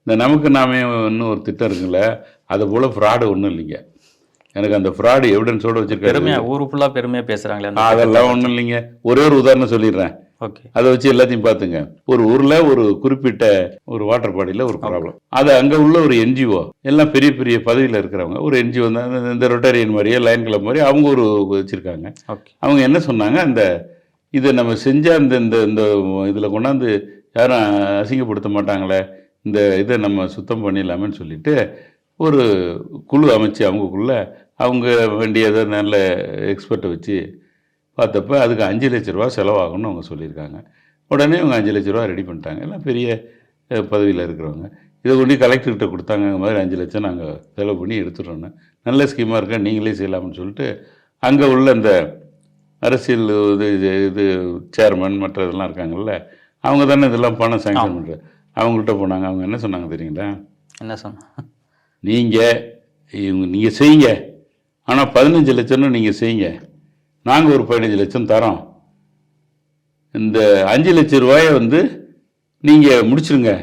இந்த நமக்கு நாமே இன்னும் ஒரு திட்டம் இருக்குல்ல, அது போல் ஃப்ராடு ஒன்றும் இல்லைங்க. எனக்கு அந்த ஃப்ராடு எவிடன்ஸோடு வச்சுருக்காரு. பெருமையாக ஊர் ஃபுல்லாக பெருமையாக பேசுகிறாங்களே. அதெல்லாம் ஒன்றும் இல்லைங்க. ஒரே ஒரு உதாரணம் சொல்லிடுறேன். ஓகே. அதை வச்சு எல்லாத்தையும் பார்த்துங்க. ஒரு ஊரில் ஒரு குறிப்பிட்ட ஒரு வாட்டர் பாடியில் ஒரு ப்ராப்ளம். அது அங்கே உள்ள ஒரு என்ஜிஓ, எல்லாம் பெரிய பெரிய பதவியில் இருக்கிறவங்க, ஒரு என்ஜிஓ தான் இந்த ரொட்டேரியன் மாதிரியே லைன் கிளப் மாதிரி அவங்க ஒரு வச்சுருக்காங்க. அவங்க என்ன சொன்னாங்க, அந்த இதை நம்ம செஞ்சால் இந்த இந்த இந்த இதில் கொண்டாந்து யாரும் அசிங்கப்படுத்த மாட்டாங்களே, இந்த இதை நம்ம சுத்தம் பண்ணிடலாமேன்னு சொல்லிட்டு ஒரு குழு அமைச்சு அவங்களுக்குள்ள அவங்க வேண்டியதை நல்ல எக்ஸ்பர்ட்டை வச்சு பார்த்தப்ப அதுக்கு 5 லட்ச ரூபா செலவாகும்னு அவங்க சொல்லியிருக்காங்க. உடனே அவங்க 5 லட்ச ரூபா ரெடி பண்ணிட்டாங்க. எல்லாம் பெரிய பதவியில் இருக்கிறவங்க. இதை கொண்டு கலெக்டர்கிட்ட கொடுத்தாங்க. இந்த மாதிரி 5 லட்சம் நாங்கள் செலவு பண்ணி எடுத்துட்டோன்னு, நல்ல ஸ்கீமாக இருக்கா, நீங்களே செய்யலாம்னு சொல்லிட்டு அங்கே உள்ள இந்த அரசியல் இது சேர்மன் மற்ற இதெல்லாம் இருக்காங்கல்ல, அவங்க தானே இதெல்லாம் பணம் சாங்ஷன் பண்ணுறது, அவங்கள்ட்ட போனாங்க. அவங்க என்ன சொன்னாங்க தெரியுங்களா? என்ன சொன்னாங்க? நீங்கள் செய்யுங்க, ஆனால் 15 லட்சம்னு நீங்கள் செய்யுங்க, நாங்கள் ஒரு 15 லட்சம் தரோம், இந்த 5 லட்ச ரூபாயை நீங்கள் முடிச்சிருங்க,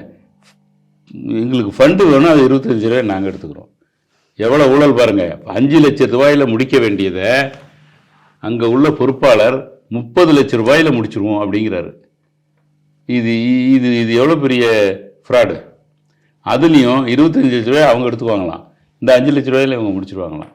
எங்களுக்கு ஃபண்டு வேணும், அது 25 ரூபாய் நாங்கள் எடுத்துக்கிறோம். எவ்வளோ ஊழல் பாருங்கள். 5 லட்ச ரூபாயில் முடிக்க வேண்டியதை அங்கே உள்ள பொறுப்பாளர் 30 லட்ச ரூபாயில் முடிச்சிருவோம் அப்படிங்கிறாரு. இது இது இது எவ்வளோ பெரிய ஃப்ராடு. அதுலேயும் 25 லட்ச ரூபாய் அவங்க எடுத்துக்குவாங்களாம், இந்த 5 லட்ச ரூபாயில் இவங்க முடிச்சிருவாங்களாம்.